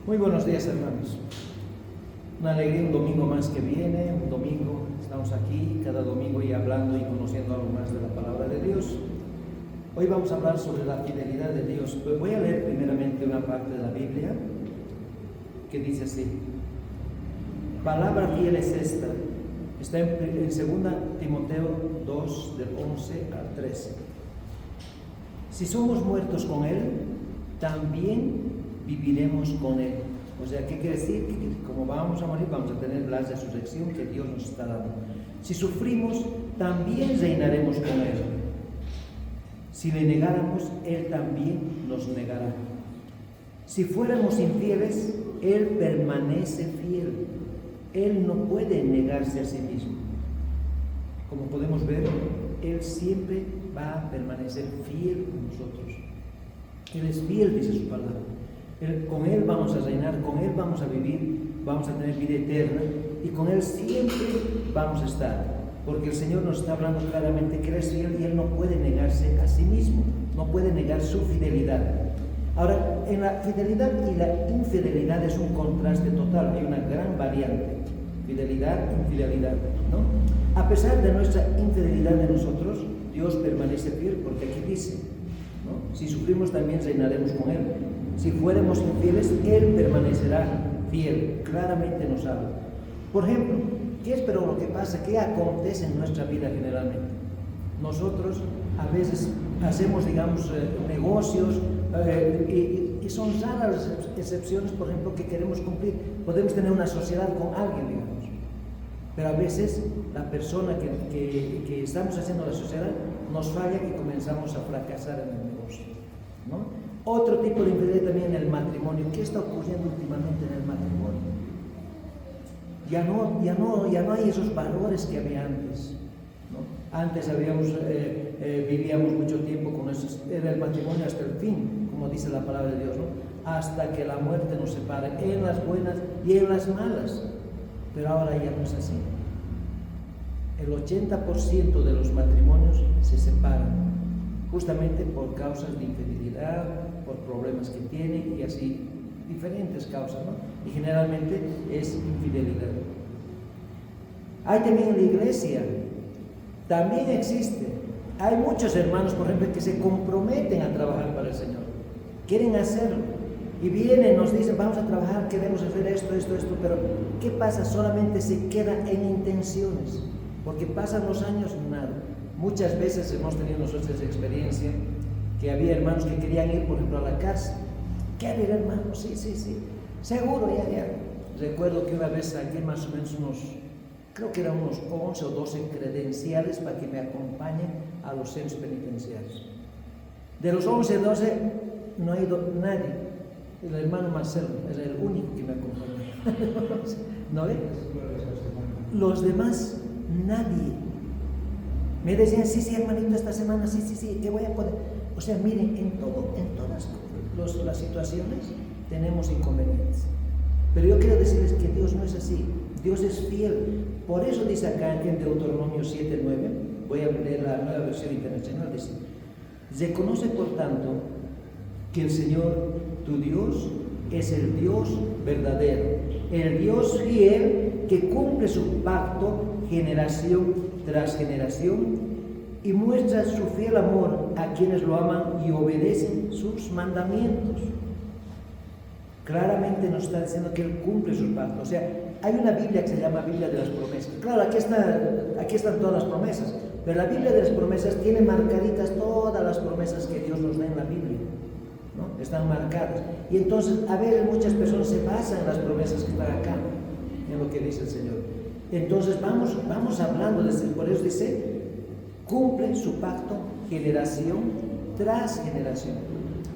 Muy buenos días, hermanos. Una alegría, un domingo más que viene, un domingo, estamos aquí cada domingo y hablando y conociendo algo más de la palabra de Dios. Hoy vamos a hablar sobre la fidelidad de Dios. Voy a leer primeramente una parte de la Biblia que dice así: palabra fiel es esta. Está en 2 Timoteo 2, del 11 al 13. Si somos muertos con Él, también viviremos con Él. O sea, ¿qué quiere decir? Que como vamos a morir, vamos a tener la resurrección que Dios nos está dando. Si sufrimos, también reinaremos con Él. Si le negáramos, Él también nos negará. Si fuéramos infieles, Él permanece fiel. Él no puede negarse a sí mismo. Como podemos ver, Él siempre va a permanecer fiel con nosotros. Él es fiel, dice su palabra. Con Él vamos a reinar, con Él vamos a vivir, vamos a tener vida eterna y con Él siempre vamos a estar. Porque el Señor nos está hablando claramente que Él es fiel y Él no puede negarse a sí mismo, no puede negar su fidelidad. Ahora, en la fidelidad y la infidelidad es un contraste total, hay una gran variante, fidelidad, infidelidad, ¿no? A pesar de nuestra infidelidad de nosotros, Dios permanece fiel, porque aquí dice, ¿no? Si sufrimos también reinaremos con Él. Si fuéramos infieles, Él permanecerá fiel, claramente nos habla. Por ejemplo, ¿qué es pero lo que pasa? ¿Qué acontece en nuestra vida generalmente? Nosotros a veces hacemos, digamos, negocios, y son raras las excepciones, por ejemplo, que queremos cumplir. Podemos tener una sociedad con alguien, digamos, pero a veces la persona que estamos haciendo la sociedad nos falla y comenzamos a fracasar en el negocio, ¿no? Otro tipo de infidelidad también en el matrimonio. ¿Qué está ocurriendo últimamente en el matrimonio? Ya no hay esos valores que había antes, ¿no? Antes vivíamos mucho tiempo con esos, era el matrimonio hasta el fin, como dice la palabra de Dios, ¿no? Hasta que la muerte nos separe, en las buenas y en las malas. Pero ahora ya no es así. El 80% de los matrimonios se separan, justamente por causas de infidelidad, por problemas que tienen y así, diferentes causas, ¿no? Y generalmente es infidelidad. Hay también en la iglesia, también existe. Hay muchos hermanos, por ejemplo, que se comprometen a trabajar para el Señor, quieren hacerlo, y vienen, nos dicen, vamos a trabajar, queremos hacer esto, pero ¿qué pasa? Solamente se queda en intenciones, porque pasan los años, nada. Muchas veces hemos tenido nosotros esa experiencia, que había hermanos que querían ir, por ejemplo, a la cárcel. ¿Quieren ir, hermano? Sí, seguro, ya. Recuerdo que una vez saqué más o menos creo que eran unos 11 o 12 credenciales para que me acompañen a los centros penitenciarios. De los 11, 12, no ha ido nadie. El hermano Marcelo era el único que me acompañó. ¿No ves? Los demás, nadie. Me decían, sí, hermanito, esta semana, sí, que voy a poder. O sea, miren, en todas las situaciones tenemos inconvenientes. Pero yo quiero decirles que Dios no es así. Dios es fiel. Por eso dice acá en Deuteronomio 7:9, voy a leer la Nueva Versión Internacional, dice: reconoce por tanto que el Señor, tu Dios, es el Dios verdadero, el Dios fiel que cumple su pacto generación tras generación y muestra su fiel amor a quienes lo aman y obedecen sus mandamientos. Claramente nos está diciendo que Él cumple sus pactos. O sea, hay una Biblia que se llama Biblia de las Promesas. Claro, aquí están todas las promesas, pero la Biblia de las Promesas tiene marcaditas todas las promesas que Dios nos da en la Biblia, ¿no? Están marcadas. Y entonces, a veces muchas personas se basan en las promesas que están acá, en lo que dice el Señor. Entonces vamos hablando de eso. Por eso dice, cumple su pacto generación tras generación.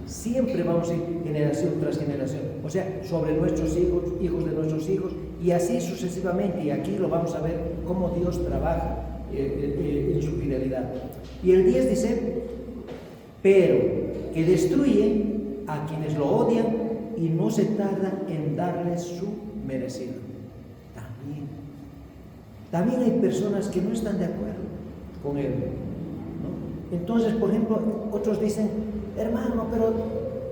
Siempre vamos a ir generación tras generación. O sea, sobre nuestros hijos, hijos de nuestros hijos, y así sucesivamente. Y aquí lo vamos a ver cómo Dios trabaja en su fidelidad. Y el 10 dice, pero que destruye a quienes lo odian y no se tarda en darles su merecido. También hay personas que no están de acuerdo con Él, ¿no? Entonces, por ejemplo, otros dicen, hermano, pero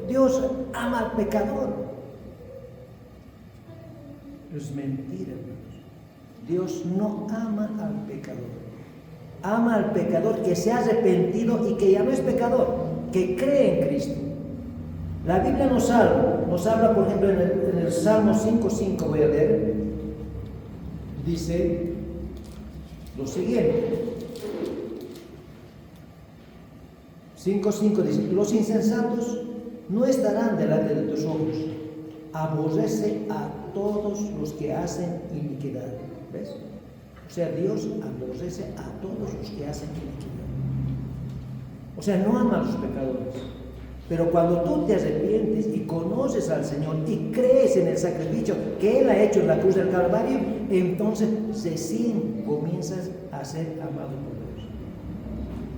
Dios ama al pecador. Es mentira, hermanos. Dios no ama al pecador. Ama al pecador que se ha arrepentido y que ya no es pecador, que cree en Cristo. La Biblia nos habla, por ejemplo, en el Salmo 5:5, voy a leer, dice lo siguiente. 5:5 dice: los insensatos no estarán delante de tus ojos, aborrece a todos los que hacen iniquidad. ¿Ves? O sea, Dios aborrece a todos los que hacen iniquidad. O sea, no ama a los pecadores. Pero cuando tú te arrepientes y conoces al Señor y crees en el sacrificio que Él ha hecho en la cruz del Calvario, entonces recién comienzas a ser amado por Dios.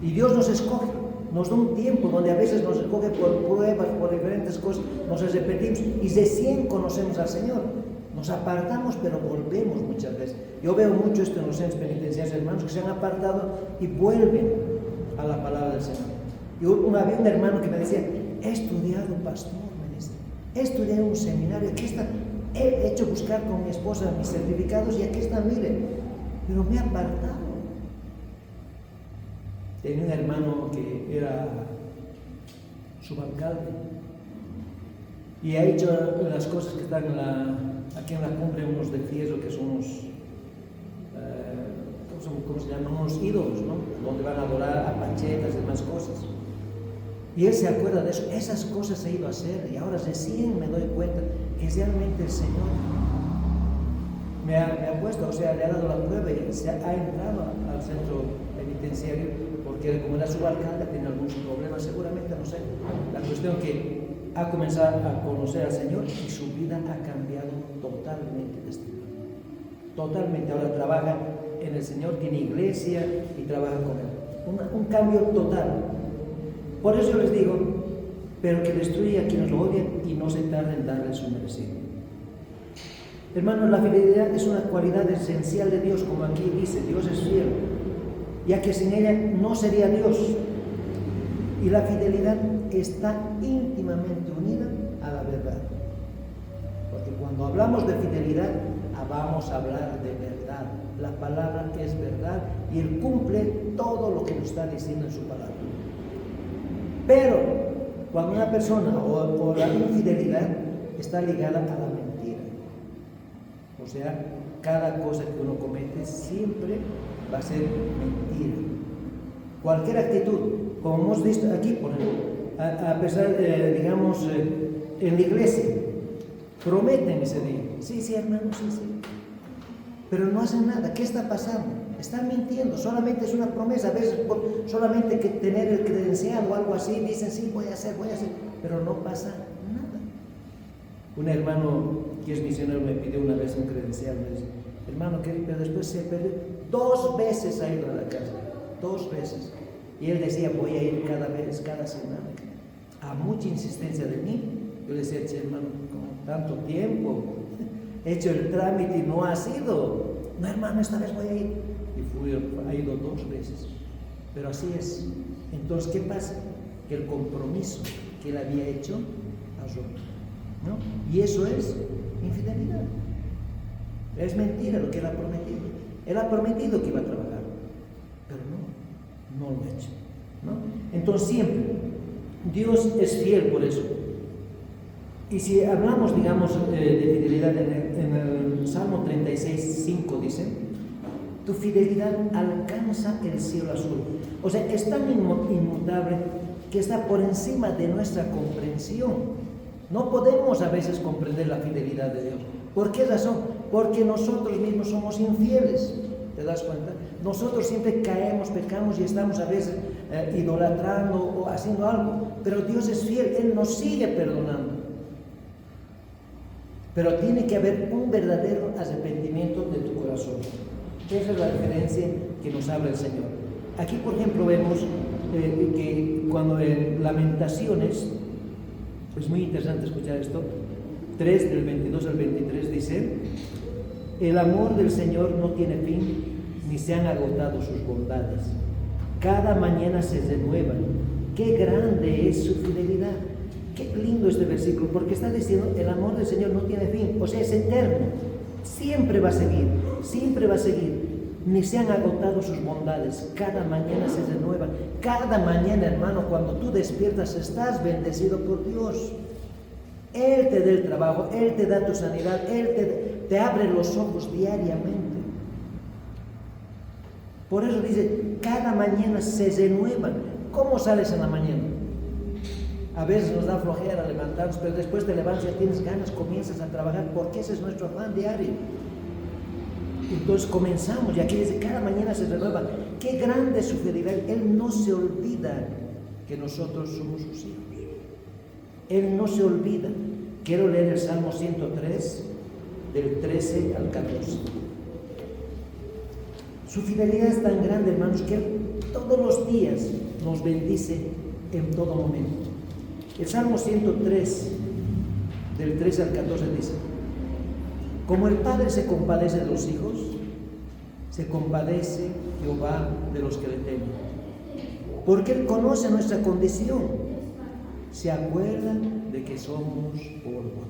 Y Dios nos escoge, nos da un tiempo donde a veces nos escoge por pruebas, por diferentes cosas, nos arrepentimos y recién conocemos al Señor. Nos apartamos, pero volvemos muchas veces. Yo veo mucho esto en los centros penitenciarios, hermanos que se han apartado y vuelven a la palabra del Señor. Y había un hermano que me decía: he estudiado, pastor, me dice, he estudiado en un seminario, aquí está, he hecho buscar con mi esposa mis certificados y aquí está, mire, pero me he apartado. Tenía un hermano que era subalcalde y ha hecho las cosas que están aquí en la cumbre, unos de fierro que son unos, ¿cómo se llaman? Unos ídolos, ¿no? Donde van a adorar a panchetas y demás cosas. Y él se acuerda de eso, esas cosas se ha ido a hacer y ahora recién me doy cuenta que realmente el Señor me ha puesto, o sea, le ha dado la prueba y se ha entrado al centro penitenciario porque como era subalcalde tiene algunos problemas, seguramente, no sé. La cuestión que ha comenzado a conocer al Señor y su vida ha cambiado totalmente de estilo. Totalmente, ahora trabaja en el Señor, tiene iglesia y trabaja con Él. Un cambio total. Por eso les digo, pero que destruye a quienes lo odian y no se tarde en darle su merecido. Hermanos, la fidelidad es una cualidad esencial de Dios, como aquí dice, Dios es fiel, ya que sin ella no sería Dios. Y la fidelidad está íntimamente unida a la verdad. Porque cuando hablamos de fidelidad, vamos a hablar de verdad. La palabra es verdad y Él cumple todo lo que nos está diciendo en su palabra. Pero cuando una persona o la infidelidad está ligada a la mentira, o sea, cada cosa que uno comete siempre va a ser mentira. Cualquier actitud, como hemos visto aquí, por ejemplo, a pesar de, digamos, en la iglesia, prometen ese día. Sí, hermano, sí. Pero no hacen nada. ¿Qué está pasando? Están mintiendo. Solamente es una promesa. A veces solamente que tener el credencial o algo así, dicen, sí, voy a hacer. Pero no pasa nada. Un hermano que es misionero me pidió una vez un credencial. Me dice, hermano, pero después se perdió. 2 veces ha ido a la casa. 2 veces. Y él decía, voy a ir cada semana. A mucha insistencia de mí, yo le decía, hermano, con tanto tiempo he hecho el trámite y no ha sido. No, hermano, esta vez voy a ir. Y ha ido 2 veces. Pero así es. Entonces, ¿qué pasa? Que el compromiso que él había hecho ha roto, ¿no? Y eso es infidelidad. Es mentira lo que él ha prometido. Él ha prometido que iba a trabajar, pero no lo ha hecho, ¿no? Entonces, siempre Dios es fiel por eso. Y si hablamos, digamos, de fidelidad, en el Salmo 36:5 dice, tu fidelidad alcanza el cielo azul. O sea, es tan inmutable que está por encima de nuestra comprensión. No podemos a veces comprender la fidelidad de Dios. ¿Por qué razón? Porque nosotros mismos somos infieles. ¿Te das cuenta? Nosotros siempre caemos, pecamos y estamos a veces idolatrando o haciendo algo. Pero Dios es fiel, Él nos sigue perdonando. Pero tiene que haber un verdadero arrepentimiento de tu corazón. Esa es la diferencia que nos habla el Señor. Aquí, por ejemplo, vemos que cuando en Lamentaciones, es muy interesante escuchar esto, 3 del 22 al 23 dice, el amor del Señor no tiene fin, ni se han agotado sus bondades. Cada mañana se renuevan. Qué grande es su fidelidad. Qué lindo este versículo, porque está diciendo, el amor del Señor no tiene fin, o sea, es eterno. siempre va a seguir, siempre va a seguir. Ni se han agotado sus bondades, cada mañana se renuevan. Cada mañana, hermano, cuando tú despiertas, estás bendecido por Dios. Él te da el trabajo, Él te da tu sanidad, Él te abre los ojos diariamente. Por eso dice, cada mañana se renuevan. ¿Cómo sales en la mañana? A veces nos da flojera levantarnos, pero después te levantas, ya tienes ganas, comienzas a trabajar, porque ese es nuestro afán diario. Entonces comenzamos, y aquí dice, cada mañana se renueva. Qué grande es su fidelidad. Él no se olvida que nosotros somos sus hijos. Él no se olvida. Quiero leer el Salmo 103, del 13 al 14. Su fidelidad es tan grande, hermanos, que Él todos los días nos bendice en todo momento. El Salmo 103, del 13 al 14 dice, como el Padre se compadece de los hijos, se compadece Jehová de los que le temen. Porque Él conoce nuestra condición, se acuerda de que somos polvo.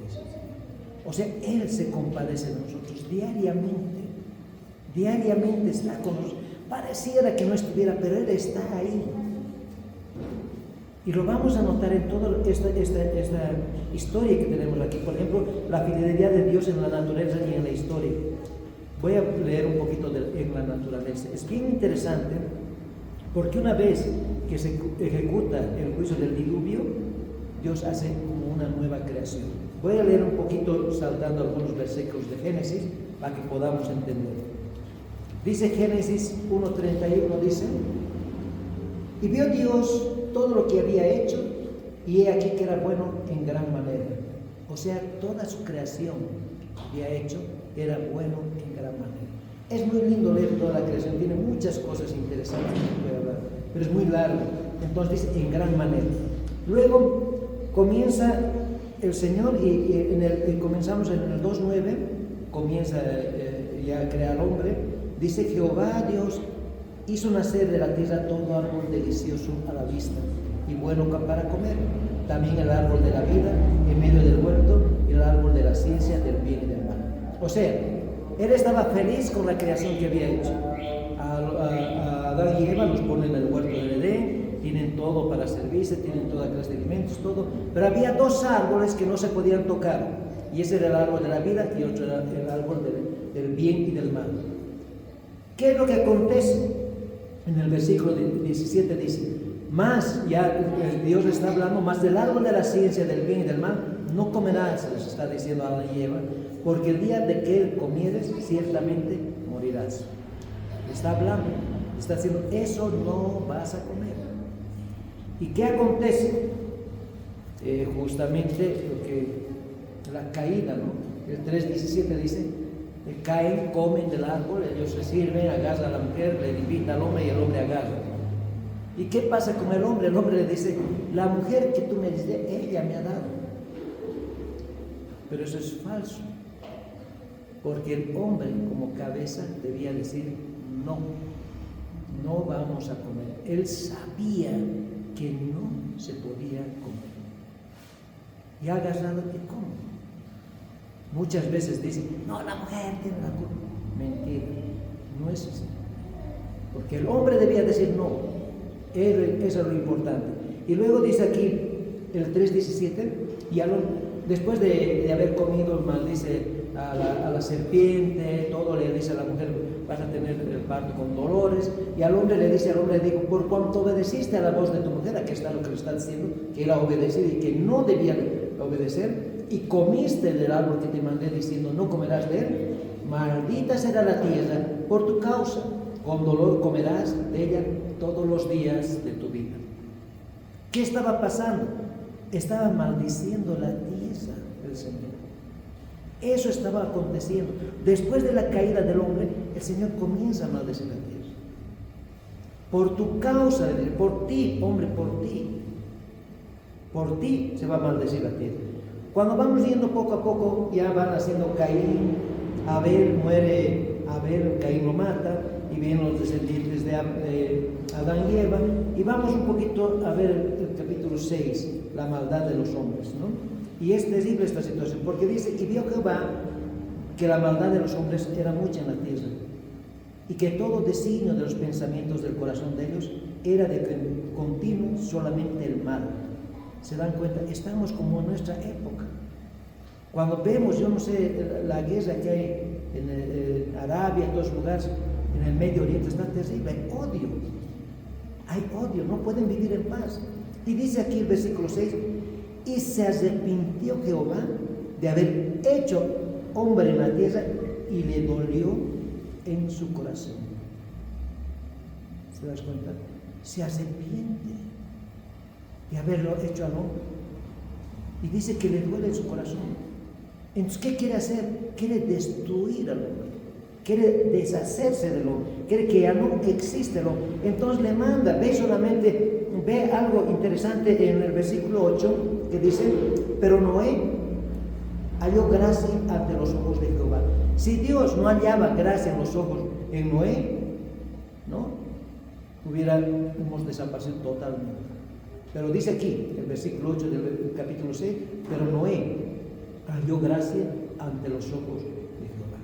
O sea, Él se compadece de nosotros diariamente. Diariamente está con nosotros. Pareciera que no estuviera, pero Él está ahí. Y lo vamos a notar en toda esta historia que tenemos aquí. Por ejemplo, la fidelidad de Dios en la naturaleza y en la historia. Voy a leer un poquito en la naturaleza. Es bien interesante porque una vez que se ejecuta el juicio del diluvio, Dios hace como una nueva creación. Voy a leer un poquito saltando algunos versículos de Génesis para que podamos entender. Dice Génesis 1:31, dice, y vio Dios todo lo que había hecho, y he aquí que era bueno en gran manera. O sea, toda su creación que había hecho era bueno en gran manera. Es muy lindo leer toda la creación, tiene muchas cosas interesantes que puede hablar, pero es muy largo. Entonces dice en gran manera. Luego comienza el Señor y comenzamos en el 2:9, comienza ya a crear al hombre. Dice, Jehová Dios hizo nacer de la tierra todo árbol delicioso a la vista y bueno para comer, también el árbol de la vida en medio del huerto y el árbol de la ciencia del bien y del mal. O sea, Él estaba feliz con la creación que había hecho. A Adán y Eva los pone en el huerto del Edén, tienen todo para servirse, tienen toda clase de alimentos, todo, pero había dos árboles que no se podían tocar, y ese era el árbol de la vida y otro era el árbol del bien y del mal. ¿Qué es lo que acontece? En el versículo 17 dice, más, ya Dios está hablando, más del árbol de la ciencia del bien y del mal, no comerás, se les está diciendo a Adán y Eva, porque el día de que él comieres, ciertamente morirás. Está hablando, está diciendo, eso no vas a comer. ¿Y qué acontece? Justamente lo que, la caída, ¿no? El 3:17 dice, caen, comen del árbol, ellos se sirven, agarran a la mujer, le invitan al hombre y el hombre agarra. ¿Y qué pasa con el hombre? El hombre le dice, la mujer que tú me diste, ella me ha dado. Pero eso es falso, porque el hombre como cabeza debía decir, no vamos a comer. Él sabía que no se podía comer. Y ha agarrado que come. Muchas veces dicen, no, la mujer tiene la culpa. Mentira, no es así. Porque el hombre debía decir no, eso es lo importante. Y luego dice aquí el 3:17, y después de haber comido, maldice a la serpiente, todo le dice a la mujer, vas a tener el parto con dolores, y al hombre le dice, digo, por cuanto obedeciste a la voz de tu mujer, aquí está lo que le está diciendo, que él ha obedecido y que no debía obedecer, y comiste del árbol que te mandé diciendo, no comerás de él, maldita será la tierra por tu causa, con dolor comerás de ella todos los días de tu vida. ¿Qué estaba pasando? Estaba maldiciendo la tierra del Señor. Eso estaba aconteciendo. Después de la caída del hombre, el Señor comienza a maldecir la tierra. Por tu causa, por ti, hombre, por ti se va a maldecir la tierra. Cuando vamos yendo poco a poco, ya van haciendo Caín, Abel muere, Caín lo mata, y vienen los descendientes de Adán y Eva, y vamos un poquito a ver el capítulo 6, la maldad de los hombres, ¿no? Y es terrible esta situación, porque dice, y vio Jehová que la maldad de los hombres era mucha en la tierra, y que todo designio de los pensamientos del corazón de ellos era de continuo solamente el mal. ¿Se dan cuenta? Estamos como en nuestra época. Cuando vemos, yo no sé, la guerra que hay en Arabia, en todos lugares, en el Medio Oriente, está terrible, hay odio, no pueden vivir en paz. Y dice aquí el versículo 6, y se arrepintió Jehová de haber hecho hombre en la tierra y le dolió en su corazón. ¿Se das cuenta? Se arrepiente de haberlo hecho al hombre. Y dice que le duele en su corazón. Entonces, ¿qué quiere hacer? Quiere destruir al hombre. Quiere deshacerse del hombre. Quiere que ya no existe el hombre. Entonces le manda, ve algo interesante en el versículo 8 que dice, pero Noé halló gracia ante los ojos de Jehová. Si Dios no hallaba gracia en los ojos en Noé, ¿no? Hubiéramos desaparecido totalmente. Pero dice aquí, el versículo 8 del capítulo 6, pero Noé halló gracia ante los ojos de Jehová.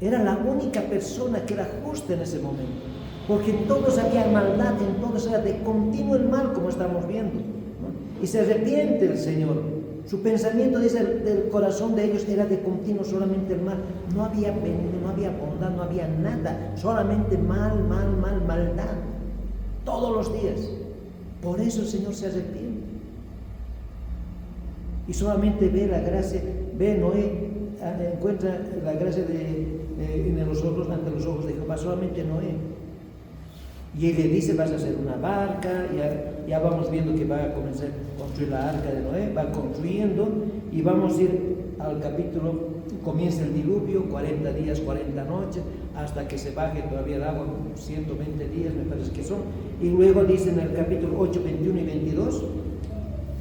Era la única persona que era justa en ese momento, porque en todos había maldad, en todos era de continuo el mal, como estamos viendo, ¿no? Y se arrepiente el Señor. Su pensamiento, dice, del corazón de ellos era de continuo solamente el mal. No había veneno, no había bondad, no había nada, solamente maldad, todos los días. Por eso el Señor se arrepiente. Y solamente ve la gracia, ve Noé, encuentra la gracia ante los ojos de Jehová, solamente Noé. Y él le dice, vas a hacer una barca, ya vamos viendo que va a comenzar a construir la arca de Noé, va construyendo, y vamos a ir al capítulo, comienza el diluvio, 40 días, 40 noches, hasta que se baje todavía el agua, 120 días me parece que son, y luego dice en el capítulo 8, 21 y 22,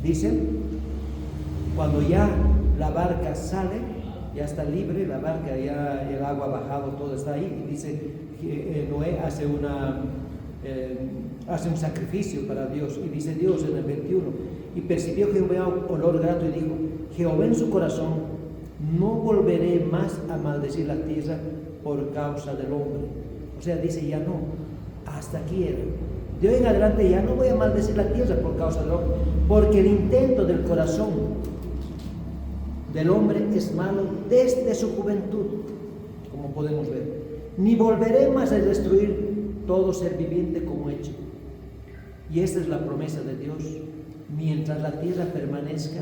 dice, cuando ya la barca sale, ya está libre, la barca ya el agua ha bajado, todo está ahí, y dice que Noé hace un sacrificio para Dios, y dice Dios en el 21, y percibió Jehová olor grato y dijo, Jehová en su corazón, no volveré más a maldecir la tierra por causa del hombre. O sea, dice ya no, hasta aquí era. De hoy en adelante ya no voy a maldecir la tierra por causa del hombre, porque el intento del corazón del hombre es malo desde su juventud, como podemos ver. Ni volveré más a destruir todo ser viviente como hecho. Y esta es la promesa de Dios. Mientras la tierra permanezca,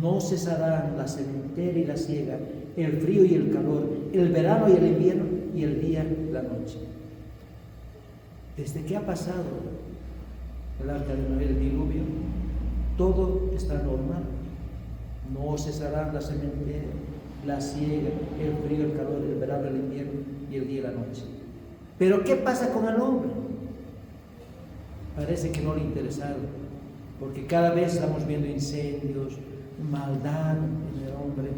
no cesarán la sementera y la siega, el frío y el calor, el verano y el invierno, y el día y la noche. Desde que ha pasado el arca de Noé, el diluvio, todo está normal. No cesarán la sementera, la siega, el frío, el calor, el verano, el invierno, y el día y la noche. Pero ¿qué pasa con el hombre? Parece que no le interesaron, porque cada vez estamos viendo incendios, maldad en el hombre.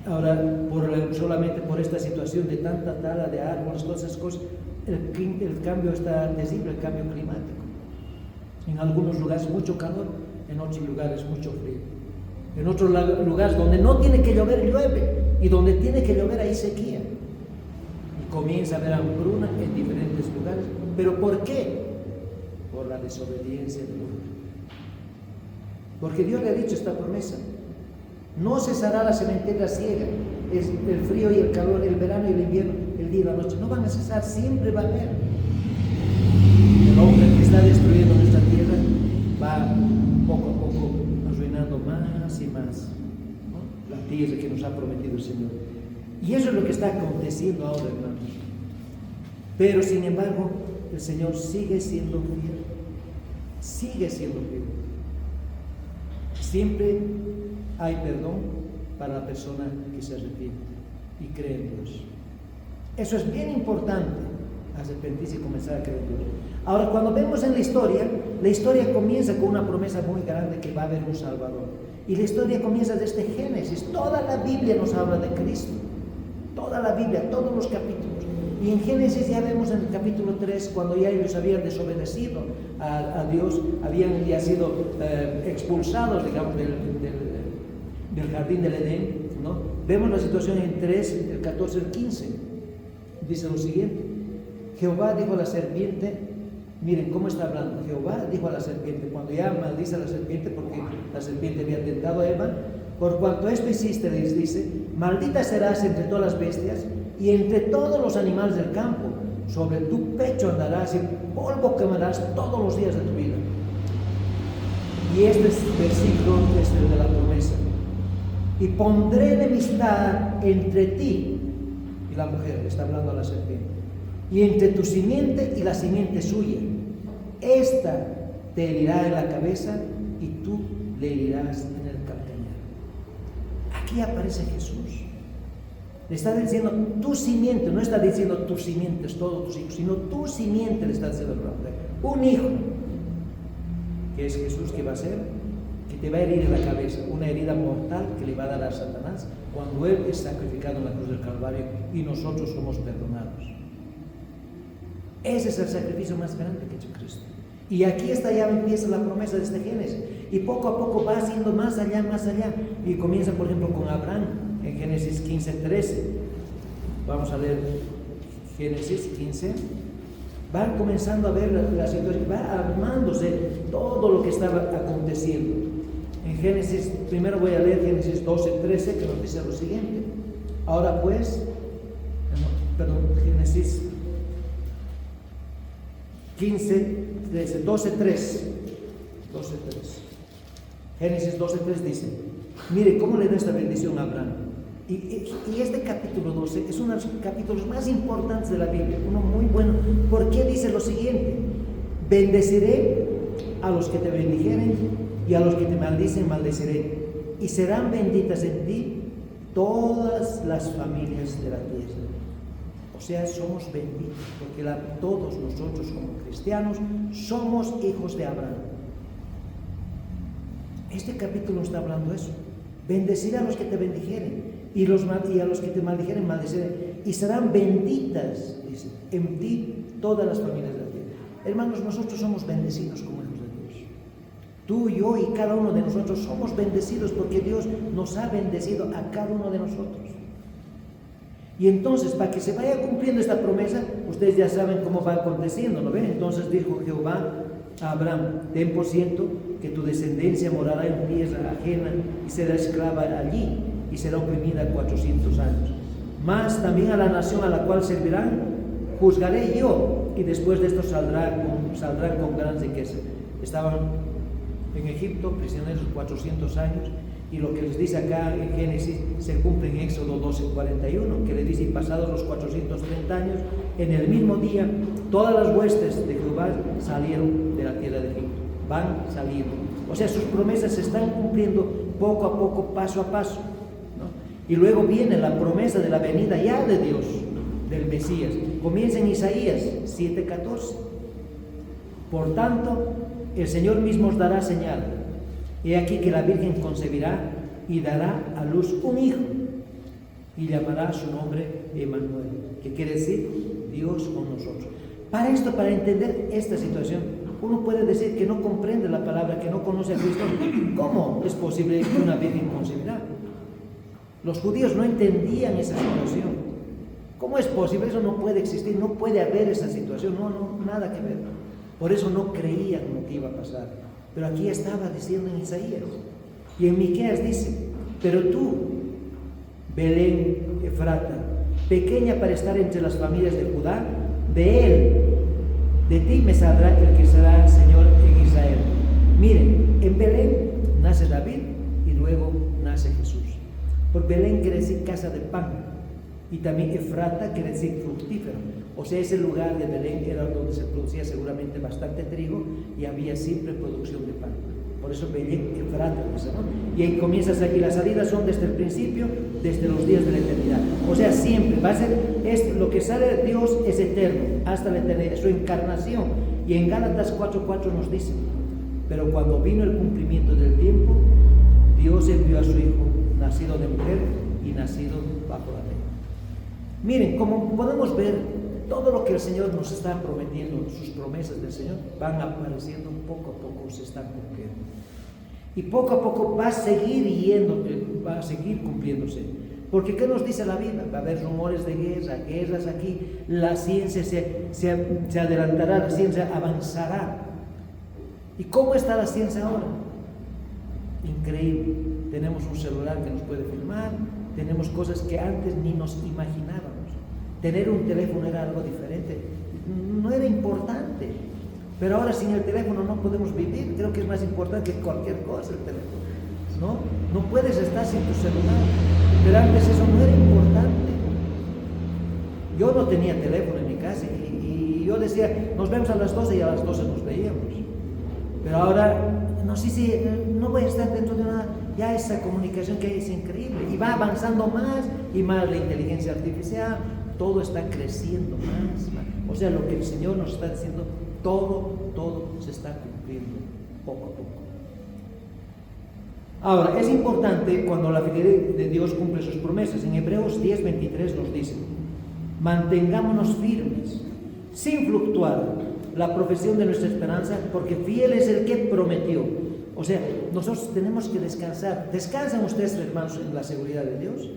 Ahora, solamente por esta situación de tanta tala de árboles, todas esas cosas, el cambio está terrible, el cambio climático. En algunos lugares mucho calor, en otros lugares mucho frío. En otros lugares donde no tiene que llover, llueve, y donde tiene que llover hay sequía. Y comienza a haber hambruna en diferentes lugares. ¿Pero por qué? Por la desobediencia del hombre. Porque Dios le ha dicho esta promesa: no cesará la sementera y la siega, el frío y el calor, el verano y el invierno, el día y la noche. No van a cesar, siempre va a haber. El hombre que está destruyendo nuestra tierra va poco a poco arruinando más y más, ¿no?, la tierra que nos ha prometido el Señor. Y eso es lo que está aconteciendo ahora, hermanos. Pero sin embargo, el Señor sigue siendo fiel. Sigue siendo fiel. Siempre hay perdón para la persona que se arrepiente y cree en Dios. Eso es bien importante, arrepentirse y comenzar a creer en Dios. Ahora, cuando vemos en la historia comienza con una promesa muy grande que va a haber un Salvador. Y la historia comienza desde Génesis. Toda la Biblia nos habla de Cristo. Toda la Biblia, todos los capítulos. Y en Génesis ya vemos en el capítulo 3, cuando ya ellos habían desobedecido a Dios, habían ya sido expulsados, digamos, del jardín del Edén, ¿no? Vemos la situación en 3, el 14 al 15. Dice lo siguiente: Jehová dijo a la serpiente, miren cómo está hablando. Jehová dijo a la serpiente, cuando ya maldice a la serpiente, porque la serpiente había tentado a Eva: por cuanto esto hiciste, les dice, maldita serás entre todas las bestias y entre todos los animales del campo. Sobre tu pecho andarás y polvo quemarás todos los días de tu vida. Y este versículo es el de la promesa. Y pondré enemistad entre ti y la mujer, está hablando a la serpiente, y entre tu simiente y la simiente suya. Esta te herirá en la cabeza y tú le herirás en el calcañar. Aquí aparece Jesús. Le está diciendo tu simiente, no está diciendo tus simientes, todos tus hijos, sino tu simiente le está diciendo el nombre. Un hijo, que es Jesús, que va a ser, que te va a herir en la cabeza, una herida mortal que le va a dar a Satanás cuando Él es sacrificado en la cruz del Calvario y nosotros somos perdonados. Ese es el sacrificio más grande que ha hecho Cristo. Y aquí está, ya empieza la promesa de este Génesis. Y poco a poco va haciendo más allá, más allá. Y comienza, por ejemplo, con Abraham, en Génesis 15:13. Vamos a leer Génesis 15. Van comenzando a ver la situación, va armándose todo lo que estaba aconteciendo. En Génesis, primero voy a leer Génesis 12:13, que nos dice lo siguiente. Ahora pues, Génesis 12:3. Génesis 12:3 dice, mire cómo le da esta bendición a Abraham. Y este capítulo 12 es uno de los capítulos más importantes de la Biblia, uno muy bueno, porque dice lo siguiente: bendeciré a los que te bendijeren y a los que te maldicen maldeciré, y serán benditas en ti todas las familias de la tierra. O sea, somos benditos, porque todos nosotros como cristianos somos hijos de Abraham. Este capítulo está hablando eso. Bendeciré a los que te bendijeren y a los que te maldijeren maldeciré, y serán benditas, dice, en ti todas las familias de la tierra. Hermanos, nosotros somos bendecidos como hijos de Dios. Tú, yo y cada uno de nosotros somos bendecidos porque Dios nos ha bendecido a cada uno de nosotros. Y entonces, para que se vaya cumpliendo esta promesa, ustedes ya saben cómo va aconteciendo, ¿no ven? Entonces dijo Jehová a Abraham: ten por cierto que tu descendencia morará en tierra ajena y será esclava allí y será oprimida 400 años. Mas también a la nación a la cual servirán juzgaré yo, y después de esto saldrán con gran riqueza. Estaban en Egipto prisioneros 400 años, y lo que les dice acá en Génesis se cumple en Éxodo 12:41, que le dice: y pasados los 430 años, en el mismo día todas las huestes de Jehová salieron de la tierra de Egipto. Van saliendo. O sea, sus promesas se están cumpliendo poco a poco, paso a paso, ¿no? Y luego viene la promesa de la venida ya de Dios, del Mesías. Comienza en Isaías 7:14. Por tanto, el Señor mismo os dará señal. He aquí que la Virgen concebirá y dará a luz un hijo, y llamará su nombre Emmanuel, que quiere decir Dios con nosotros. Para entender esta situación, uno puede decir que no comprende la palabra, que no conoce a Cristo. ¿Cómo es posible que una virgen concebirá? Los judíos no entendían esa situación. ¿Cómo es posible? Eso no puede existir, no puede haber esa situación, no, nada que ver. Por eso no creían lo que iba a pasar. Pero aquí estaba diciendo en Isaías. Y en Miqueas dice: pero tú, Belén Efrata, pequeña para estar entre las familias de Judá, de ti me saldrá el que será Señor en Israel. Miren, en Belén nace David y luego nace Jesús. Por Belén quiere decir casa de pan, y también Efrata quiere decir fructífero. O sea, ese lugar de Belén era donde se producía seguramente bastante trigo y había siempre producción de pan. Por eso Belén Efrata, ¿no? Y ahí comienzas aquí, las salidas son desde el principio, desde los días de la eternidad. O sea, siempre va a ser lo que sale de Dios es eterno, hasta la eternidad, es su encarnación. Y en Gálatas 4:4 nos dice: pero cuando vino el cumplimiento del tiempo, Dios envió a su Hijo, nacido de mujer y nacido bajo la ley. Miren, como podemos ver, todo lo que el Señor nos está prometiendo, sus promesas del Señor, van apareciendo poco a poco, se están cumpliendo. Y poco a poco va a seguir yendo, va a seguir cumpliéndose. Porque ¿qué nos dice la Biblia? Va a haber rumores de guerra, guerras aquí, la ciencia se adelantará, la ciencia avanzará. ¿Y cómo está la ciencia ahora? Increíble. Tenemos un celular que nos puede filmar, tenemos cosas que antes ni nos imaginábamos. Tener un teléfono era algo diferente, no era importante. Pero ahora sin el teléfono no podemos vivir. Creo que es más importante que cualquier cosa el teléfono, ¿no? No puedes estar sin tu celular. Pero antes eso no era importante. Yo no tenía teléfono en mi casa y yo decía, nos vemos a las 12 y a las 12 nos veíamos. Pero ahora, no sé si no voy a estar dentro de una, ya esa comunicación que es increíble. Y va avanzando más y más la inteligencia artificial, todo está creciendo más. O sea, lo que el Señor nos está diciendo, todo se está cumpliendo poco a poco. Ahora, es importante cuando la fidelidad de Dios cumple sus promesas. En Hebreos 10:23 nos dice, mantengámonos firmes, sin fluctuar, la profesión de nuestra esperanza, porque fiel es el que prometió. O sea, nosotros tenemos que descansar. ¿Descansan ustedes, hermanos, en la seguridad de Dios?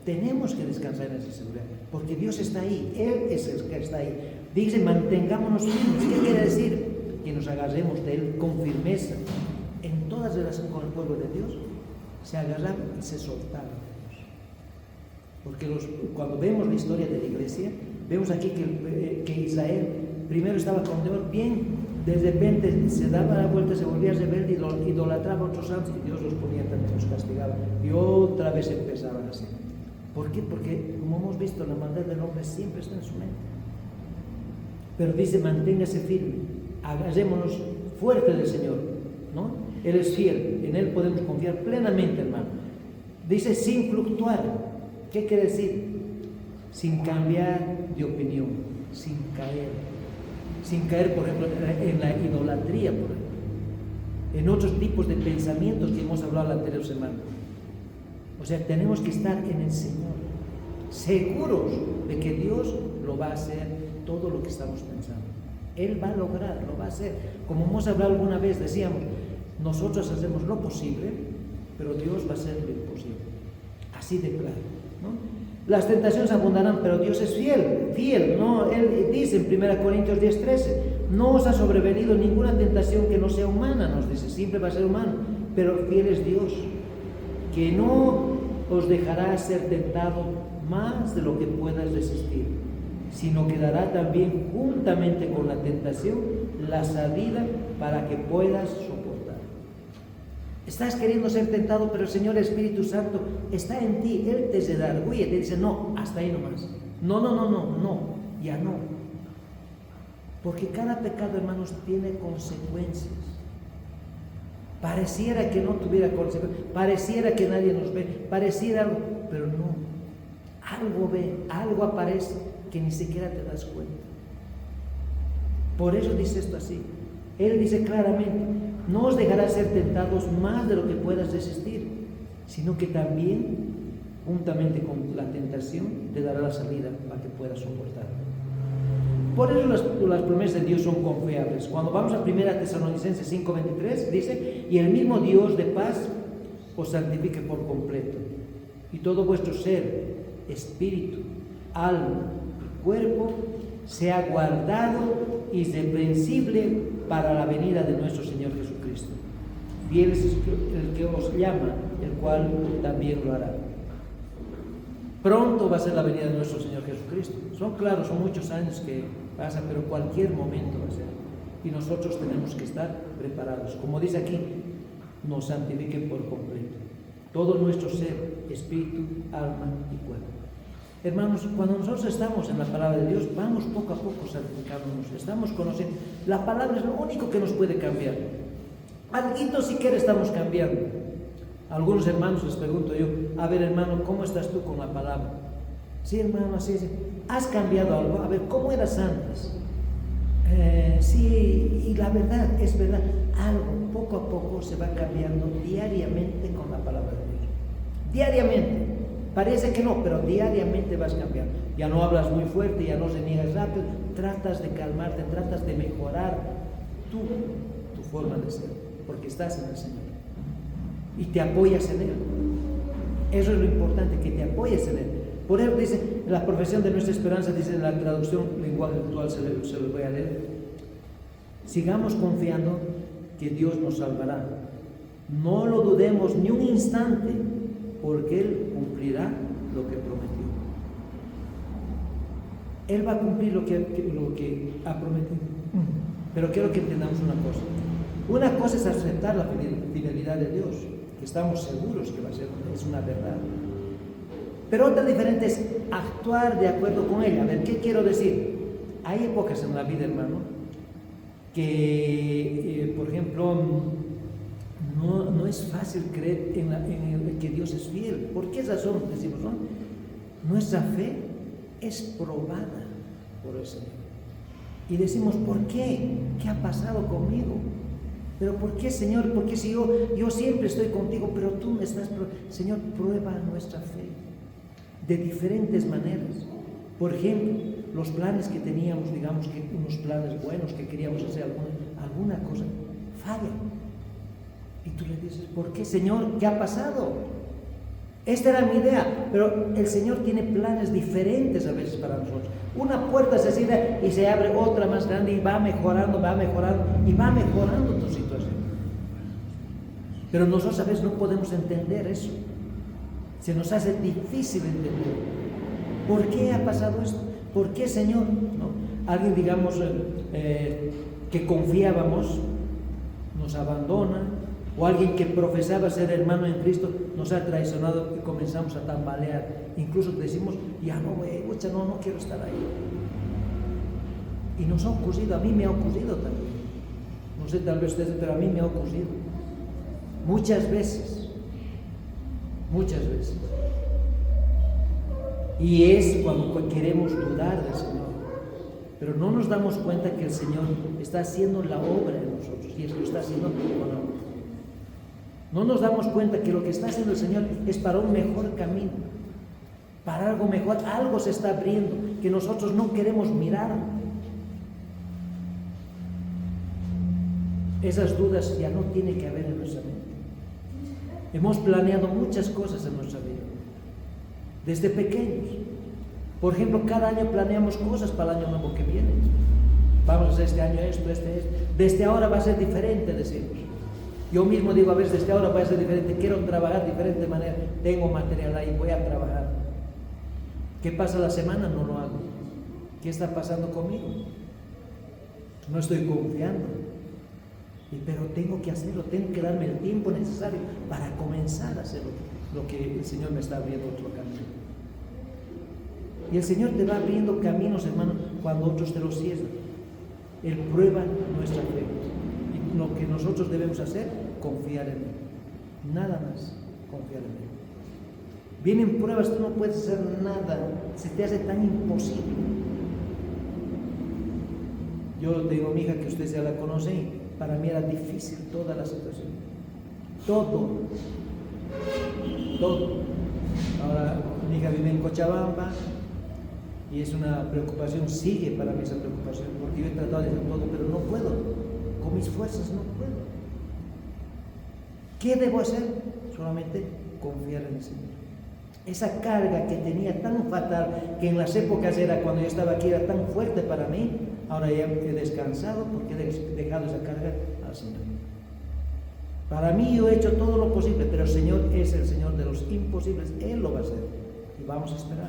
Tenemos que descansar en esa seguridad, porque Dios está ahí, Él es el que está ahí. Dice, mantengámonos firmes. ¿Qué quiere decir? Que nos agarremos de Él con firmeza. En todas relaciones con el pueblo de Dios, se agarran y se soltaron. Porque cuando vemos la historia de la iglesia, vemos aquí que Israel primero estaba con Dios bien, de repente se daba la vuelta, se volvía rebelde y idolatraba a otros santos y Dios los ponía también, los castigaba. Y otra vez empezaban así. ¿Por qué? Porque, como hemos visto, la maldad del hombre siempre está en su mente. Pero dice, manténgase firme, agarrémonos fuerte del Señor, ¿no? Él es fiel, en Él podemos confiar plenamente, hermano. Dice, sin fluctuar. ¿Qué quiere decir? Sin cambiar de opinión, sin caer, por ejemplo, en la idolatría, por ejemplo, en otros tipos de pensamientos que hemos hablado la anterior semana. O sea, tenemos que estar en el Señor, seguros de que Dios lo va a hacer todo lo que estamos pensando. Él va a lograr, lo va a hacer. Como hemos hablado alguna vez, decíamos, nosotros hacemos lo posible, pero Dios va a hacer lo imposible. Así de claro, ¿no? Las tentaciones abundarán, pero Dios es fiel, ¿no? Él dice en 1 Corintios 10:13, no os ha sobrevenido ninguna tentación que no sea humana, nos dice, siempre va a ser humano, pero fiel es Dios, que no os dejará ser tentado más de lo que puedas resistir, sino que dará también juntamente con la tentación la salida para que puedas soportar. Estás queriendo ser tentado, pero el Señor Espíritu Santo está en ti. Él te redarguye, te dice, no, hasta ahí nomás. No, ya no. Porque cada pecado, hermanos, tiene consecuencias. Pareciera que no tuviera consecuencias, pareciera que nadie nos ve, pareciera algo, pero no. Algo ve, algo aparece que ni siquiera te das cuenta. Por eso dice esto así. Él dice claramente, no os dejará ser tentados más de lo que puedas resistir, sino que también, juntamente con la tentación, te dará la salida para que puedas soportar. Por eso las promesas de Dios son confiables. Cuando vamos a 1 Tesalonicenses 5:23, dice, y el mismo Dios de paz os santifique por completo, y todo vuestro ser, espíritu, alma y cuerpo sea guardado irreprensible para la venida de nuestro Señor Jesucristo. Fiel es el que os llama, el cual también lo hará. Pronto va a ser la venida de nuestro Señor Jesucristo. Son muchos años que pasan, pero cualquier momento va a ser. Y nosotros tenemos que estar preparados. Como dice aquí, nos santifiquen por completo. Todo nuestro ser, espíritu, alma y cuerpo. Hermanos, cuando nosotros estamos en la palabra de Dios, vamos poco a poco santificándonos, estamos conociendo. La palabra es lo único que nos puede cambiar. Alguito siquiera estamos cambiando. A algunos hermanos les pregunto yo, a ver hermano, ¿cómo estás tú con la palabra? Sí hermano, así es. ¿Has cambiado algo? A ver, ¿cómo eras antes? Sí, y la verdad, es verdad, algo poco a poco se va cambiando diariamente con la palabra de Dios. Diariamente. Parece que no, pero diariamente vas cambiando. Ya no hablas muy fuerte, ya no reniegas rápido, tratas de calmarte, tratas de mejorar tu forma de ser, porque estás en el Señor. y te apoyas en Él. Eso es lo importante, que te apoyes en Él. Por ejemplo, dice, la profesión de nuestra esperanza, dice en la traducción lenguaje actual, se lo voy a leer. Sigamos confiando que Dios nos salvará. No lo dudemos ni un instante, porque Él cumplirá lo que prometió. Él va a cumplir lo que ha prometido. Pero quiero que entendamos una cosa. Una cosa es aceptar la fidelidad de Dios, que estamos seguros que va a ser, es una verdad. Pero otra diferente es actuar de acuerdo con ella. A ver, ¿qué quiero decir? Hay épocas en la vida, hermano, que, por ejemplo, no es fácil creer en que Dios es fiel. ¿Por qué razón decimos, no? Nuestra fe es probada por el Señor. Y decimos, ¿por qué? ¿Qué ha pasado conmigo? ¿Pero por qué, Señor? Porque si yo siempre estoy contigo, pero tú me estás... Señor, prueba nuestra fe de diferentes maneras. Por ejemplo, los planes que teníamos, digamos que unos planes buenos que queríamos hacer, alguna cosa, falla. Y tú le dices, ¿por qué, Señor? ¿Qué ha pasado? Esta era mi idea, pero el Señor tiene planes diferentes a veces para nosotros. Una puerta se cierra y se abre otra más grande y va mejorando tu situación. Pero nosotros a veces no podemos entender eso. Se nos hace difícil entender. ¿Por qué ha pasado esto? ¿Por qué, Señor? ¿No? Alguien, digamos, que confiábamos, nos abandona, o alguien que profesaba ser hermano en Cristo nos ha traicionado y comenzamos a tambalear. Incluso decimos, ya no, no quiero estar ahí. Y nos ha ocurrido, a mí me ha ocurrido también. No sé, tal vez ustedes, pero a mí me ha ocurrido. Muchas veces. Y es cuando queremos dudar del Señor. Pero no nos damos cuenta que el Señor está haciendo la obra en nosotros, y es que lo está haciendo con amor. No nos damos cuenta que lo que está haciendo el Señor es para un mejor camino, para algo mejor. Algo se está abriendo que nosotros no queremos mirar. Esas dudas ya no tiene que haber en nuestra mente. Hemos planeado muchas cosas en nuestra vida, desde pequeños. Por ejemplo, cada año planeamos cosas para el año nuevo que viene. Vamos a hacer este año esto. Desde ahora va a ser diferente, decimos. Yo mismo digo, a veces, desde ahora va a ser diferente. Quiero trabajar de diferente manera. Tengo material ahí, voy a trabajar. ¿Qué pasa la semana? No lo hago. ¿Qué está pasando conmigo? No estoy confiando. Pero tengo que hacerlo, tengo que darme el tiempo necesario para comenzar a hacer lo que el Señor me está abriendo otro camino. Y el Señor te va abriendo caminos, hermano, cuando otros te los cierran. Él prueba nuestra fe. Y lo que nosotros debemos hacer, confiar en Él. Nada más, confiar en Él. Vienen pruebas, tú no puedes hacer nada, se te hace tan imposible. Yo tengo mi hija que ustedes ya la conocen. Para mí era difícil toda la situación. Todo. Ahora mi hija vive en Cochabamba y es una preocupación, sigue para mí esa preocupación, porque yo he tratado de hacer todo, pero no puedo. Con mis fuerzas no puedo. ¿Qué debo hacer? Solamente confiar en el Señor. Esa carga que tenía tan fatal, que en las épocas era cuando yo estaba aquí, era tan fuerte para mí, ahora ya he descansado porque he dejado esa carga al Señor. Para mí yo he hecho todo lo posible, pero el Señor es el Señor de los imposibles. Él lo va a hacer y vamos a esperar.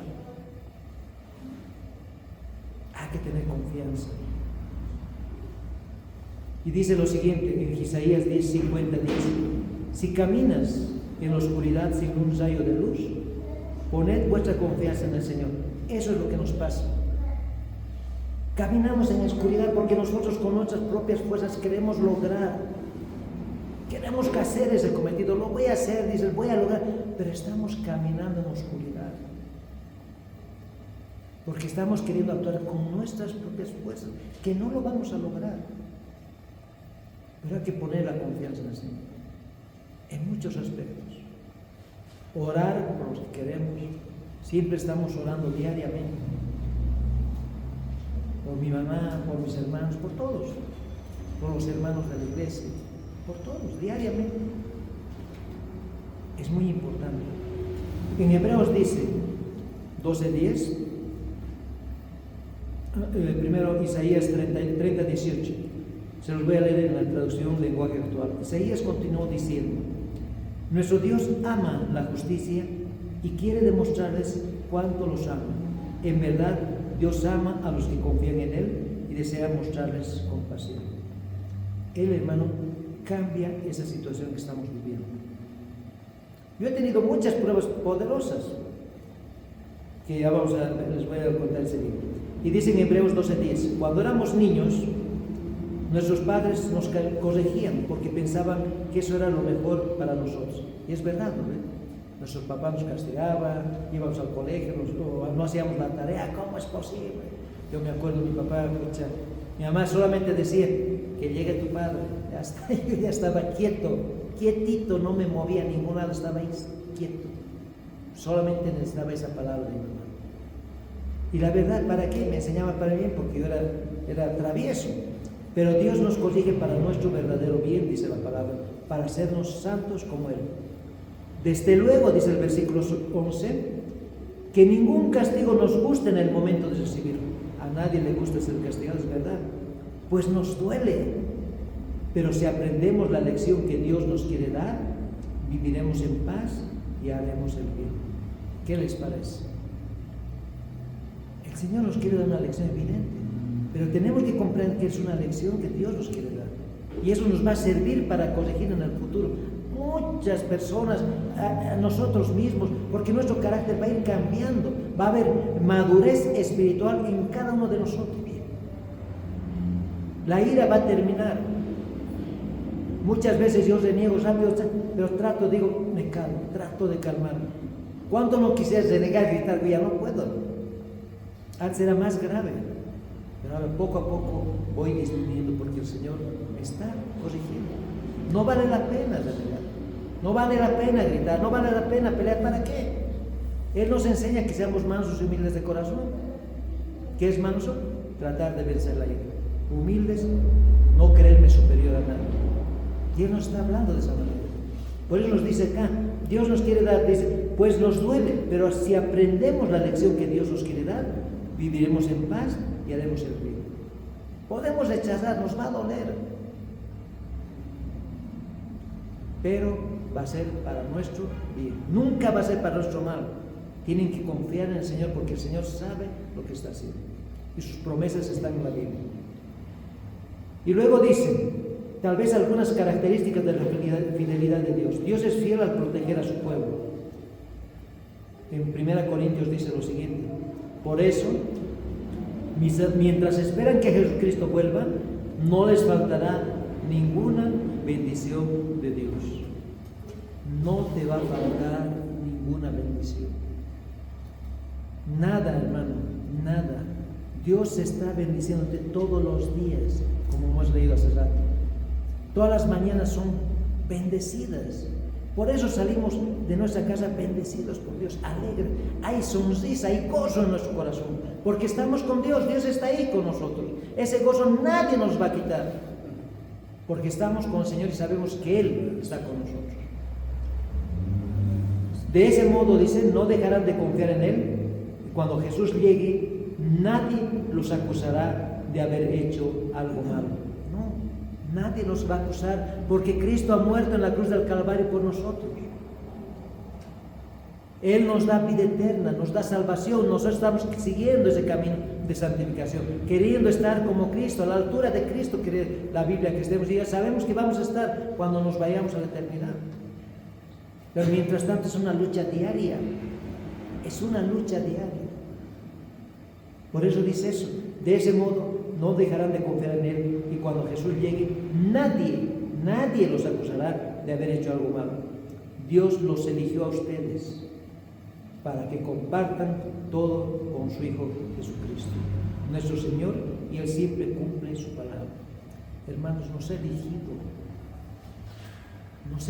Hay que tener confianza. Y dice lo siguiente en Isaías 10:50, dice: si caminas en la oscuridad sin un rayo de luz, poned vuestra confianza en el Señor. Eso es lo que nos pasa. Caminamos en la oscuridad porque nosotros con nuestras propias fuerzas queremos hacer ese cometido. Lo voy a hacer, dices, voy a lograr, pero estamos caminando en oscuridad porque estamos queriendo actuar con nuestras propias fuerzas, que no lo vamos a lograr. Pero hay que poner la confianza en el Señor en muchos aspectos. Orar por los que queremos. Siempre estamos orando diariamente. Por mi mamá, por mis hermanos, por todos. Por los hermanos de la iglesia. Por todos, diariamente. Es muy importante. En Hebreos dice 12:10, primero Isaías 30:18. Se los voy a leer en la traducción lenguaje actual. Isaías continuó diciendo: nuestro Dios ama la justicia y quiere demostrarles cuánto los ama. En verdad, Dios ama a los que confían en Él y desea mostrarles compasión. Él, hermano, cambia esa situación que estamos viviendo. Yo he tenido muchas pruebas poderosas que ya les voy a contar enseguida. Y dice en Hebreos 12:10, cuando éramos niños, nuestros padres nos corregían porque pensaban que eso era lo mejor para nosotros. Y es verdad, ¿no? Nuestros papás nos castigaban, íbamos al colegio, no hacíamos la tarea. ¿Cómo es posible? Yo me acuerdo de mi papá, mi mamá solamente decía que llegue tu padre. Ya está, yo ya estaba quietito, no me movía a ningún lado, estaba ahí quieto. Solamente necesitaba esa palabra de mi mamá. Y la verdad, ¿para qué? Me enseñaba para bien, porque yo era travieso. Pero Dios nos corrige para nuestro verdadero bien, dice la palabra, para hacernos santos como Él. Desde luego, dice el versículo 11, que ningún castigo nos guste en el momento de recibirlo. A nadie le gusta ser castigado, es verdad, pues nos duele. Pero si aprendemos la lección que Dios nos quiere dar, viviremos en paz y haremos el bien. ¿Qué les parece? El Señor nos quiere dar una lección evidente, pero tenemos que comprender que es una lección que Dios nos quiere dar. Y eso nos va a servir para corregir en el futuro muchas personas, a nosotros mismos, porque nuestro carácter va a ir cambiando, va a haber madurez espiritual en cada uno de nosotros. La ira va a terminar. Muchas veces yo reniego rápido, pero me calmo, trato de calmarme. ¿Cuánto no quisiera renegar, gritar? Ya no puedo. Antes era más grave, pero ahora poco a poco voy disminuyendo porque el Señor me está corrigiendo. No vale la pena renegar, no vale la pena gritar, no vale la pena pelear. ¿Para qué? Él nos enseña que seamos mansos y humildes de corazón. ¿Qué es manso? Tratar de vencer la ira. Humildes, no creerme superior a nadie. Dios nos está hablando de esa manera. Por eso nos dice acá, Dios nos quiere dar, dice, pues nos duele, pero si aprendemos la lección que Dios nos quiere dar, viviremos en paz y haremos el bien. Podemos rechazar, nos va a doler, pero va a ser para nuestro bien. Nunca va a ser para nuestro mal. Tienen que confiar en el Señor porque el Señor sabe lo que está haciendo y sus promesas están en la Biblia. Y luego dice, tal vez algunas características de la fidelidad de Dios. Dios es fiel al proteger a su pueblo. En 1 Corintios dice lo siguiente: por eso, mientras esperan que Jesucristo vuelva, no les faltará ninguna bendición de Dios. No te va a faltar ninguna bendición. Nada, hermano, nada. Dios está bendiciéndote todos los días, como hemos leído hace rato. Todas las mañanas son bendecidas. Por eso salimos de nuestra casa bendecidos por Dios, alegres. Hay sonrisa, hay gozo en nuestro corazón, porque estamos con Dios. Dios está ahí con nosotros. Ese gozo nadie nos va a quitar, porque estamos con el Señor y sabemos que Él está con nosotros. De ese modo, dice, no dejarán de confiar en Él. Cuando Jesús llegue, nadie los acusará de haber hecho algo malo. No, nadie los va a acusar porque Cristo ha muerto en la cruz del Calvario por nosotros. Él nos da vida eterna, nos da salvación. Nosotros estamos siguiendo ese camino de santificación, queriendo estar como Cristo, a la altura de Cristo, que la Biblia que estemos, y ya sabemos que vamos a estar cuando nos vayamos a la eternidad. Pero mientras tanto es una lucha diaria, es una lucha diaria. Por eso dice eso, de ese modo no dejarán de confiar en Él, y cuando Jesús llegue, nadie los acusará de haber hecho algo malo. Dios los eligió a ustedes para que compartan todo con su Hijo Jesucristo, nuestro Señor, y Él siempre cumple su palabra. Hermanos, nos ha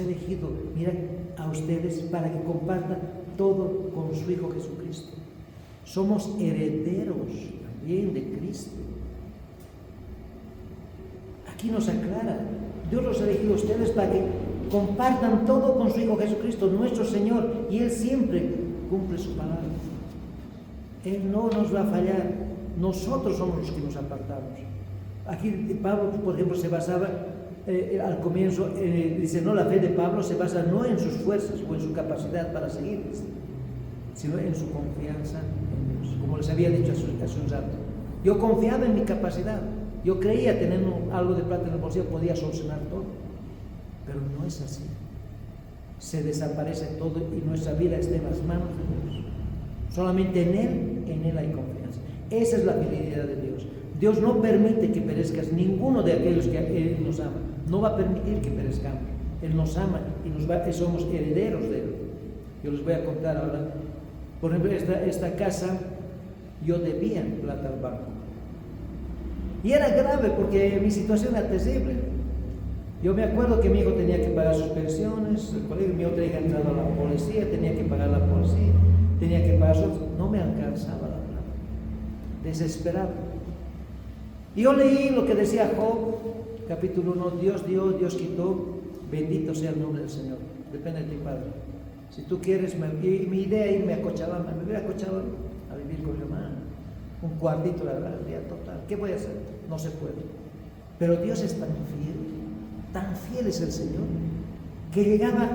elegido, mira, a ustedes para que compartan todo con su Hijo Jesucristo. Somos herederos también de Cristo. Aquí nos aclara, Dios los ha elegido a ustedes para que compartan todo con su Hijo Jesucristo, nuestro Señor, y Él siempre cumple su palabra. Él no nos va a fallar, nosotros somos los que nos apartamos. Aquí Pablo, por ejemplo, se basaba al comienzo, dice, no, la fe de Pablo se basa no en sus fuerzas o en su capacidad para seguir, sino en su confianza en Dios. Como les había dicho hace un rato, yo confiaba en mi capacidad, yo creía tener algo de plata en el bolsillo, podía solucionar todo, pero no es así. Se desaparece todo y nuestra vida está en las manos de Dios. Solamente en Él hay confianza. Esa es la fidelidad de Dios. Dios no permite que perezcas ninguno de aquellos que Él nos ama. No va a permitir que perezcamos. Él nos ama y somos herederos de Él. Yo les voy a contar ahora. Por ejemplo, esta casa, yo debía plata al banco. Y era grave porque mi situación era terrible. Yo me acuerdo que mi hijo tenía que pagar sus pensiones, el colegio, mi otra hija ha entrado a la policía, tenía que pagar la policía, tenía que pagar no me alcanzaba la plata. Desesperado. Y yo leí lo que decía Job, capítulo 1, Dios dio, Dios quitó, bendito sea el nombre del Señor. Depende de ti, Padre. Si tú quieres, mi idea es irme a Cochabamba, me voy a Cochabamba a vivir con mi hermano. Un cuartito de la vida total. ¿Qué voy a hacer? No se puede. Pero Dios es tan fiel es el Señor, que llegaba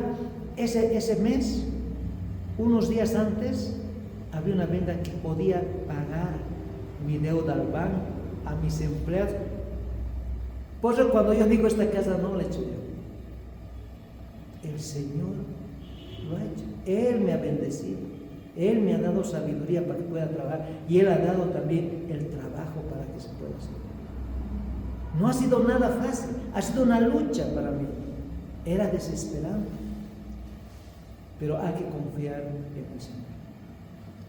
ese mes, unos días antes, había una venda que podía pagar mi deuda al banco, a mis empleados. Por eso cuando yo digo esta casa no la he hecho yo, el Señor lo ha hecho. Él me ha bendecido, Él me ha dado sabiduría para que pueda trabajar y Él ha dado también el trabajo para que se pueda hacer. No ha sido nada fácil, ha sido una lucha para mí, era desesperante, pero hay que confiar en el Señor.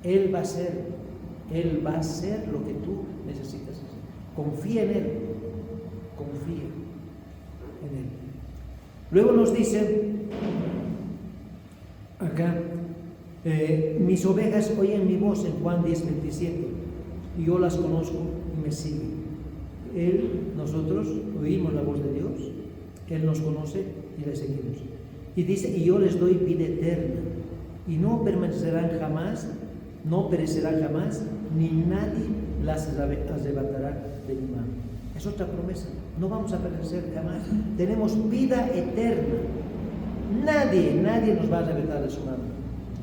Él va a hacer lo que tú necesitas hacer. Confía en Él, confía en Él. Luego nos dice acá, mis ovejas oyen mi voz en Juan 10:27, y yo las conozco y me siguen. Nosotros oímos la voz de Dios, Él nos conoce y le seguimos. Y dice, y yo les doy vida eterna, y no perecerán jamás, ni nadie las arrebatará de mi mano. Es otra promesa, no vamos a perecer jamás, tenemos vida eterna. Nadie nos va a arrebatar de su mano.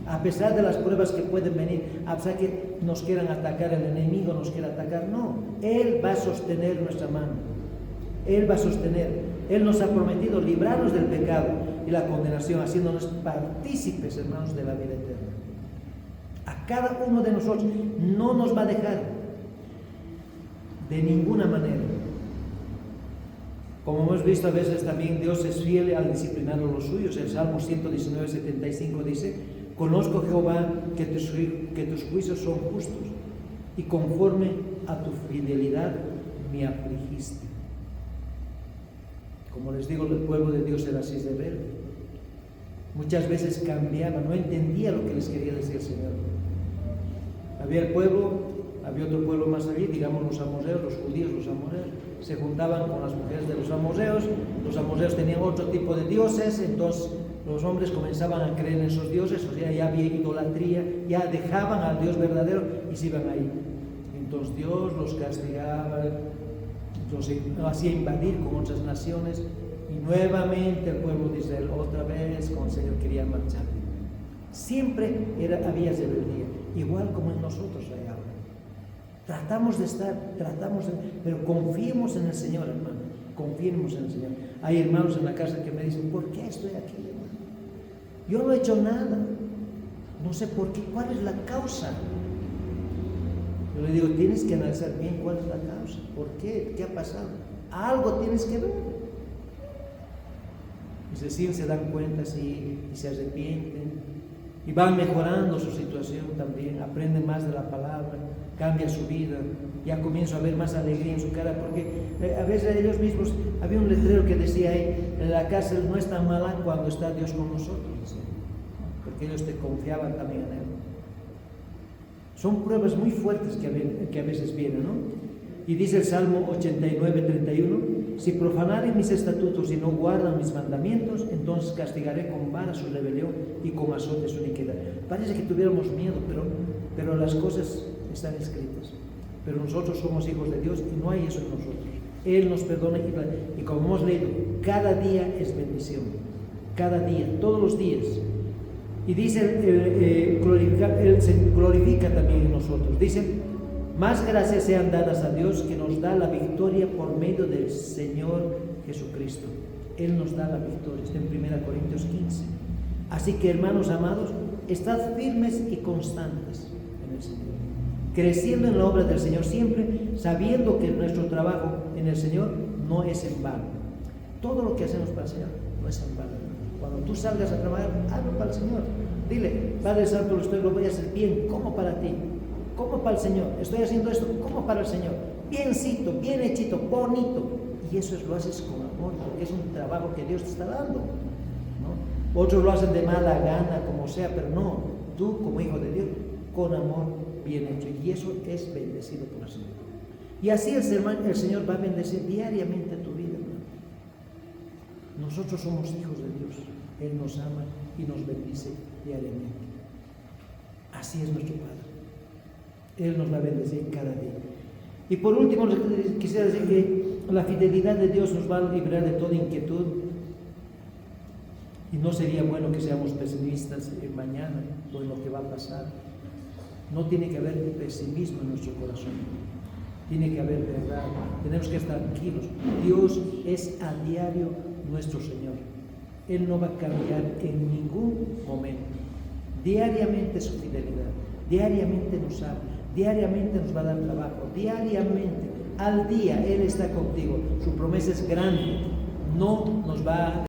A pesar de las pruebas que pueden venir, a pesar que nos quieran atacar, el enemigo nos quiera atacar, no. Él va a sostener nuestra mano. Él va a sostener. Él nos ha prometido librarnos del pecado y la condenación, haciéndonos partícipes, hermanos, de la vida eterna. A cada uno de nosotros no nos va a dejar de ninguna manera. Como hemos visto, a veces también Dios es fiel al disciplinar a los suyos. El Salmo 119:75 dice, conozco, Jehová, que tus juicios son justos, y conforme a tu fidelidad me afligiste. Como les digo, el pueblo de Dios era así rebelde. Muchas veces cambiaba, no entendía lo que les quería decir el Señor. Había el pueblo, había otro pueblo más allí, digamos los amorreos, los judíos, los amorreos, se juntaban con las mujeres de los amorreos tenían otro tipo de dioses, entonces los hombres comenzaban a creer en esos dioses, o sea, ya había idolatría, ya dejaban al Dios verdadero y se iban ahí. Entonces Dios los castigaba, los hacía invadir con otras naciones, y nuevamente el pueblo de Israel otra vez con el Señor quería marchar. Siempre había rebeldía, igual como en nosotros hay ahora. Pero confiemos en el Señor, hermano, confiemos en el Señor. Hay hermanos en la casa que me dicen, ¿por qué estoy aquí, hermano? Yo no he hecho nada, no sé por qué, ¿cuál es la causa? Yo le digo, tienes que analizar bien cuál es la causa, ¿por qué? ¿Qué ha pasado? Algo tienes que ver. Y recién se dan cuenta y se arrepienten y van mejorando su situación también, aprenden más de la palabra, cambia su vida, ya comienzo a ver más alegría en su cara, porque a veces ellos mismos, había un letrero que decía ahí, la cárcel no es tan mala cuando está Dios con nosotros, porque ellos te confiaban también en Él. Son pruebas muy fuertes que a veces vienen, ¿no? Y dice el Salmo 89:31, si profanaren mis estatutos y no guardan mis mandamientos, entonces castigaré con vara su rebelión y con azote su iniquidad. Parece que tuviéramos miedo, pero las cosas están escritas. Pero nosotros somos hijos de Dios y no hay eso en nosotros. Él nos perdona y como hemos leído, cada día es bendición. Cada día, todos los días. Y dice, Él se glorifica también en nosotros. Dice, más gracias sean dadas a Dios que nos da la victoria por medio del Señor Jesucristo. Él nos da la victoria. Está en 1 Corintios 15. Así que, hermanos amados, estad firmes y constantes en el Señor, creciendo en la obra del Señor siempre, sabiendo que nuestro trabajo en el Señor no es en vano. Todo lo que hacemos para el Señor no es en vano. Cuando tú salgas a trabajar, hazlo para el Señor. Dile, Padre Santo, lo voy a hacer bien, como para ti, como para el Señor. Estoy haciendo esto como para el Señor. Biencito, bien hechito, bonito. Y eso lo haces con amor, porque es un trabajo que Dios te está dando, ¿no? Otros lo hacen de mala gana, como sea, pero no. Tú, como hijo de Dios, con amor, bien hecho. Y eso es bendecido por el Señor. Y así el Señor va a bendecir diariamente tu vida, hermano. Nosotros somos hijos de Dios. Él nos ama y nos bendice diariamente. Así es nuestro Padre. Él nos va a bendecir cada día. Y por último, quisiera decir que la fidelidad de Dios nos va a librar de toda inquietud. Y no sería bueno que seamos pesimistas en mañana o en lo que va a pasar. No tiene que haber pesimismo en nuestro corazón. Tiene que haber verdad. Tenemos que estar tranquilos. Dios es a diario nuestro Señor. Él no va a cambiar en ningún momento. Diariamente su fidelidad. Diariamente nos habla. Diariamente nos va a dar trabajo. Diariamente. Al día Él está contigo. Su promesa es grande. No nos va a